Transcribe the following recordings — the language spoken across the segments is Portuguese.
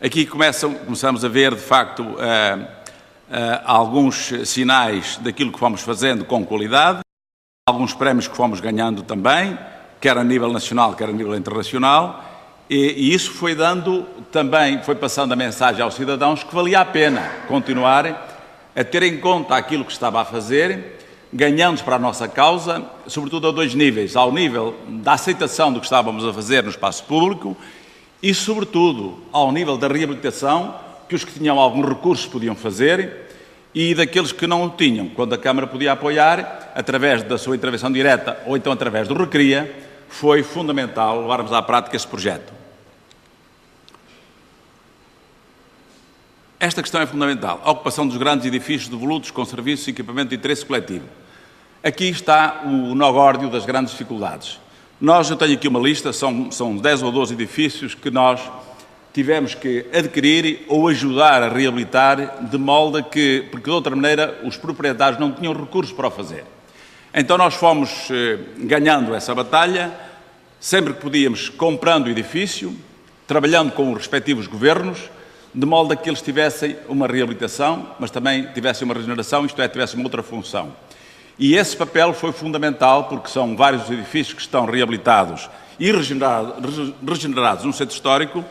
Aqui começamos a ver, de facto, alguns sinais daquilo que fomos fazendo com qualidade, alguns prémios que fomos ganhando também, quer a nível nacional, quer a nível internacional, e isso foi dando também, foi passando a mensagem aos cidadãos que valia a pena continuarem a ter em conta aquilo que estava a fazer, ganhando para a nossa causa, sobretudo a dois níveis, ao nível da aceitação do que estávamos a fazer no espaço público e, sobretudo, ao nível da reabilitação, que os que tinham algum recurso podiam fazer e daqueles que não o tinham, quando a Câmara podia apoiar, através da sua intervenção direta ou então através do Recria, foi fundamental levarmos à prática esse projeto. Esta questão é fundamental. A ocupação dos grandes edifícios devolutos com serviços e equipamento de interesse coletivo. Aqui está o nó górdio das grandes dificuldades. Eu tenho aqui uma lista, são 10 ou 12 edifícios que nós tivemos que adquirir ou ajudar a reabilitar de molde que, porque de outra maneira os proprietários não tinham recursos para o fazer. Então nós fomos ganhando essa batalha, sempre que podíamos, comprando o edifício, trabalhando com os respectivos governos, de modo a que eles tivessem uma reabilitação, mas também tivessem uma regeneração, isto é, tivessem uma outra função. E esse papel foi fundamental, porque são vários edifícios que estão reabilitados e regenerados no centro histórico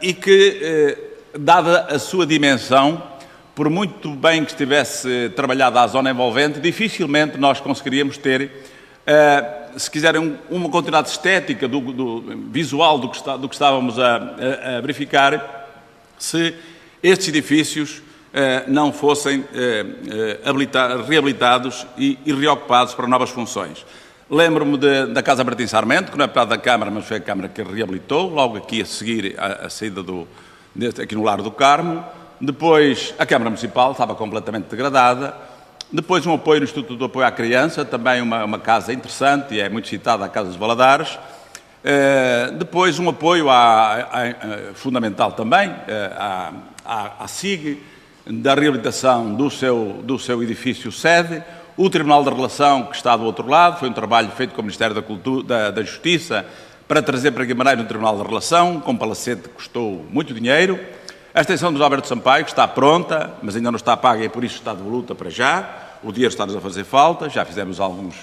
e que, dada a sua dimensão, por muito bem que estivesse trabalhada a zona envolvente, dificilmente nós conseguiríamos ter, se quiserem, uma continuidade estética visual do que estávamos a verificar, se estes edifícios não fossem reabilitados e reocupados para novas funções. Lembro-me da Casa Martim Sarmento, que não é parte da Câmara, mas foi a Câmara que a reabilitou, logo aqui a seguir a saída aqui no Lar do Carmo. Depois, a Câmara Municipal estava completamente degradada. Depois, um apoio no Instituto de Apoio à Criança, também uma casa interessante, e é muito citada a Casa dos Valadares. Depois, um apoio fundamental também à SIG, da reabilitação do seu edifício sede. O Tribunal da Relação, que está do outro lado, foi um trabalho feito com o Ministério da Justiça para trazer para Guimarães um Tribunal da Relação, com palacete que custou muito dinheiro. A extensão do Alberto Sampaio, que está pronta, mas ainda não está paga e por isso está de luta para já. O dinheiro está-nos a fazer falta, já fizemos alguns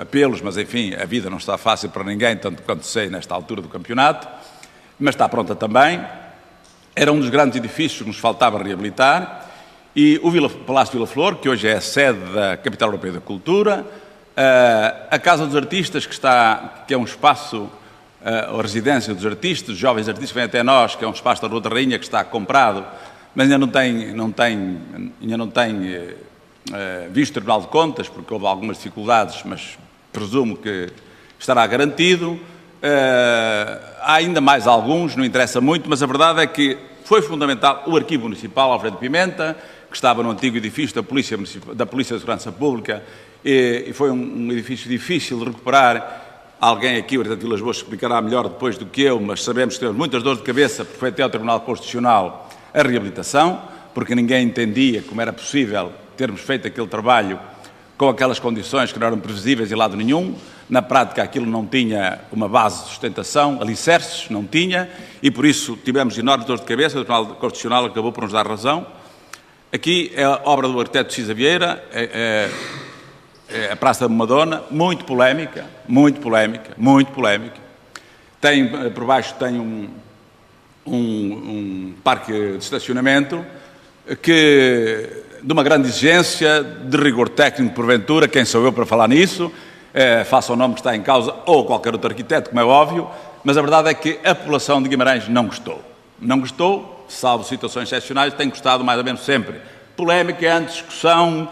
apelos, mas enfim, a vida não está fácil para ninguém, tanto quanto sei nesta altura do campeonato, mas está pronta também. Era um dos grandes edifícios que nos faltava reabilitar, e o Palácio Vila Flor, que hoje é a sede da Capital Europeia da Cultura, a Casa dos Artistas, que é um espaço, a residência dos artistas, dos jovens artistas que vêm até nós, que é um espaço da Rua da Rainha, que está comprado, mas ainda não tem visto o Tribunal de Contas, porque houve algumas dificuldades, mas presumo que estará garantido. Há ainda mais alguns, não interessa muito, mas a verdade é que foi fundamental o Arquivo Municipal Alfredo Pimenta, que estava no antigo edifício da Polícia de Segurança Pública, e foi um edifício difícil de recuperar. Alguém aqui, o Arquiteto Vilas Boas, explicará melhor depois do que eu, mas sabemos que tivemos muitas dores de cabeça, porque foi até ao Tribunal Constitucional a reabilitação, porque ninguém entendia como era possível termos feito aquele trabalho com aquelas condições que não eram previsíveis em lado nenhum. Na prática, aquilo não tinha uma base de sustentação, alicerces, não tinha, e por isso tivemos enormes dores de cabeça. O Tribunal Constitucional acabou por nos dar razão. Aqui é a obra do arquiteto Cisa Vieira, a Praça da Madonna, muito polémica. Por baixo tem um parque de estacionamento de uma grande exigência, de rigor técnico, porventura, quem sou eu para falar nisso, faça o nome que está em causa, ou qualquer outro arquiteto, como é óbvio, mas a verdade é que a população de Guimarães não gostou. Não gostou, salvo situações excepcionais, tem gostado mais ou menos sempre. Polémica, discussão,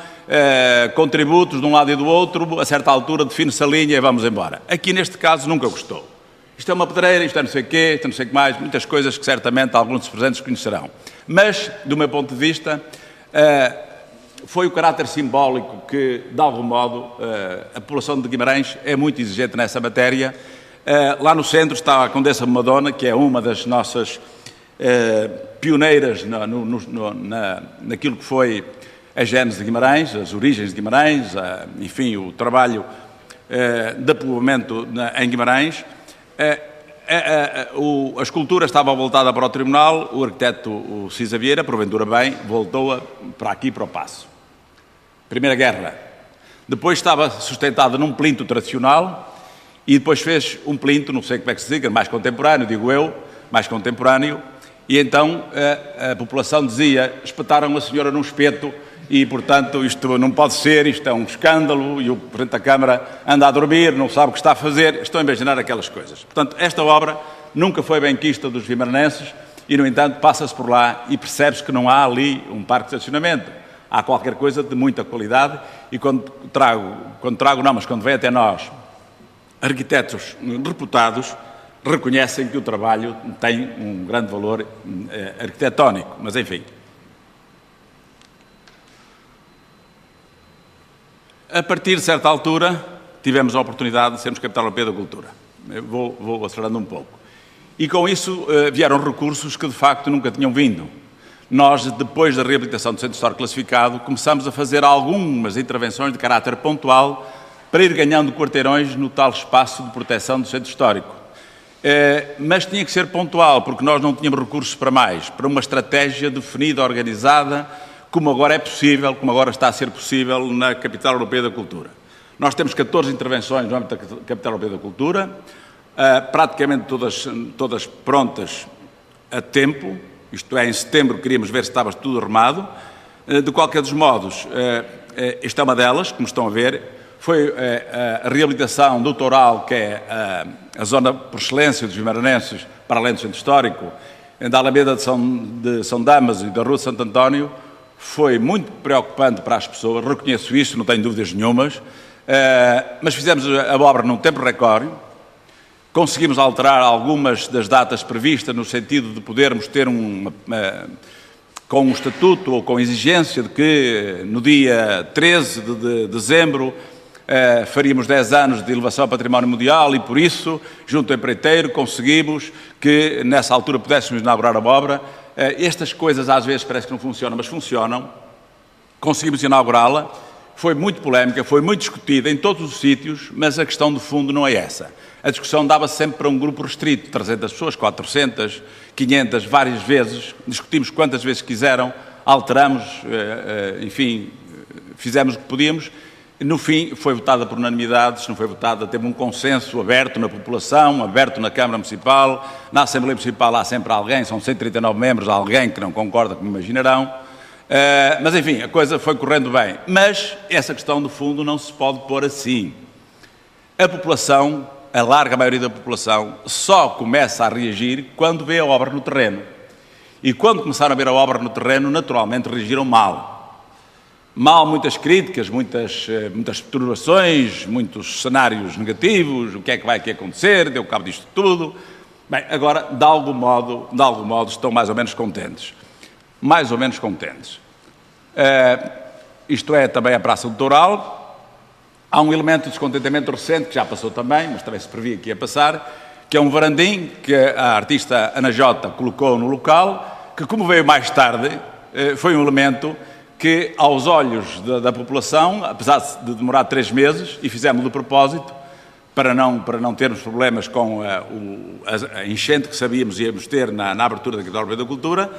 contributos de um lado e do outro, a certa altura define-se a linha e vamos embora. Aqui, neste caso, nunca gostou. Isto é uma pedreira, isto é não sei o quê, isto é não sei o que mais, muitas coisas que certamente alguns dos presentes conhecerão. Mas, do meu ponto de vista, foi o caráter simbólico que, de algum modo, a população de Guimarães é muito exigente nessa matéria. Lá no centro está a Condessa Madonna, que é uma das nossas pioneiras naquilo que foi a gênese de Guimarães, as origens de Guimarães, enfim, o trabalho de povoamento em Guimarães. a escultura estava voltada para o Tribunal, o arquiteto o Cisa Vieira, porventura bem, voltou-a para aqui, para o Paço. Primeira Guerra. Depois estava sustentada num plinto tradicional e depois fez um plinto, não sei como é que se diga, mais contemporâneo, digo eu, mais contemporâneo, e então a população dizia, espetaram a senhora num espeto e, portanto, isto não pode ser, isto é um escândalo, e o Presidente da Câmara anda a dormir, não sabe o que está a fazer, estão a imaginar aquelas coisas. Portanto, esta obra nunca foi benquista dos vimaranenses e, no entanto, passa-se por lá e percebe-se que não há ali um parque de estacionamento. Há qualquer coisa de muita qualidade e quando vem até nós arquitetos reputados, reconhecem que o trabalho tem um grande valor arquitetónico, mas enfim. A partir de certa altura, tivemos a oportunidade de sermos capital europeu da cultura. Eu vou acelerando um pouco. E com isso vieram recursos que de facto nunca tinham vindo. Nós, depois da reabilitação do Centro Histórico Classificado, começamos a fazer algumas intervenções de caráter pontual para ir ganhando quarteirões no tal espaço de proteção do Centro Histórico. Mas tinha que ser pontual, porque nós não tínhamos recursos para mais, para uma estratégia definida, organizada, como agora é possível, como agora está a ser possível na Capital Europeia da Cultura. Nós temos 14 intervenções no âmbito da Capital Europeia da Cultura, praticamente todas prontas a tempo, isto é, em setembro queríamos ver se estava tudo arrumado. De qualquer dos modos, esta é uma delas, como estão a ver, foi a reabilitação do Toural, que é a zona por excelência dos vimaranenses, para além do Centro Histórico, da Alameda de São Damaso e da Rua de Santo António. Foi muito preocupante para as pessoas, reconheço isso, não tenho dúvidas nenhumas, mas fizemos a obra num tempo recorde, conseguimos alterar algumas das datas previstas no sentido de podermos ter com um estatuto ou com exigência de que no dia 13 de dezembro faríamos 10 anos de elevação ao património mundial e por isso, junto ao empreiteiro, conseguimos que nessa altura pudéssemos inaugurar a obra. Estas coisas às vezes parece que não funcionam, mas funcionam. Conseguimos inaugurá-la, foi muito polémica, foi muito discutida em todos os sítios, mas a questão de fundo não é essa. A discussão dava sempre para um grupo restrito, 300 pessoas, 400, 500, várias vezes, discutimos quantas vezes quiseram, alteramos, enfim, fizemos o que podíamos. No fim, foi votada por unanimidade, se não foi votada, teve um consenso aberto na população, aberto na Câmara Municipal, na Assembleia Municipal há sempre alguém, são 139 membros, há alguém que não concorda, como imaginarão, mas enfim, a coisa foi correndo bem. Mas essa questão do fundo não se pode pôr assim. A população, a larga maioria da população, só começa a reagir quando vê a obra no terreno. E quando começaram a ver a obra no terreno, naturalmente reagiram mal. Muitas críticas, muitas perturbações, muitos cenários negativos, o que é que vai aqui acontecer, deu cabo disto tudo. Bem, agora, de algum modo, estão mais ou menos contentes. Mais ou menos contentes. Isto é também a Praça do Toural. Há um elemento de descontentamento recente, que já passou também, mas também se previa que ia passar, que é um varandim que a artista Ana Jota colocou no local, que como veio mais tarde, foi um elemento que, aos olhos da população, apesar de demorar 3 meses, e fizemos de propósito, para não termos problemas com a enchente que sabíamos íamos ter na abertura da Capital Europeia da Cultura,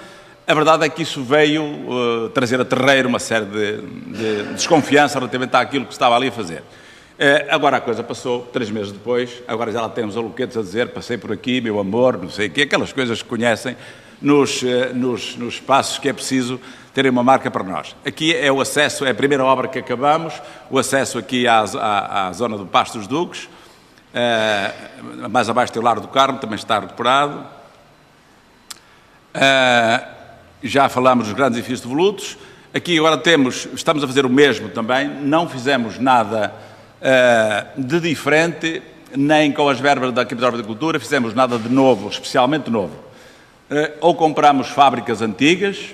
a verdade é que isso veio trazer a terreiro uma série de desconfiança relativamente àquilo que estava ali a fazer. Agora a coisa passou, 3 meses depois, agora já lá temos aluquetes a dizer, passei por aqui, meu amor, não sei o quê, aquelas coisas que conhecem nos espaços que é preciso terem uma marca para nós. Aqui é o acesso, é a primeira obra que acabamos, o acesso aqui à zona do Paço dos Duques, mais abaixo tem o Largo do Carmo, também está recuperado. Já falámos dos grandes edifícios devolutos. Aqui agora estamos a fazer o mesmo também, não fizemos nada de diferente, nem com as verbas da Capital Europeia da Cultura, fizemos nada de novo, especialmente novo. Ou compramos fábricas antigas,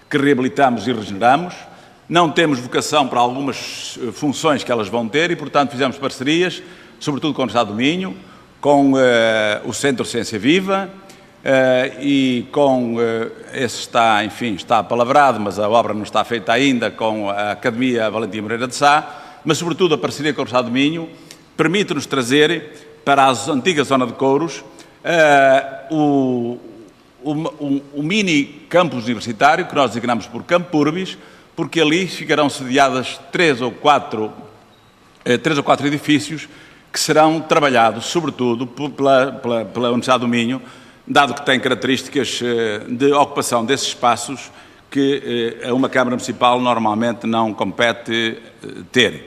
que reabilitamos e regeneramos, não temos vocação para algumas funções que elas vão ter e, portanto, fizemos parcerias, sobretudo com o Estado do Minho, com o Centro Ciência Viva e com, esse está, enfim, está apalavrado, mas a obra não está feita ainda, com a Academia Valentim Moreira de Sá, mas, sobretudo, a parceria com o Estado do Minho permite-nos trazer para a antiga zona de Couros o mini campus universitário, que nós designamos por Campo Urbis, porque ali ficarão sediadas três ou quatro edifícios que serão trabalhados, sobretudo, pela Universidade do Minho, dado que tem características de ocupação desses espaços que a uma Câmara Municipal normalmente não compete ter.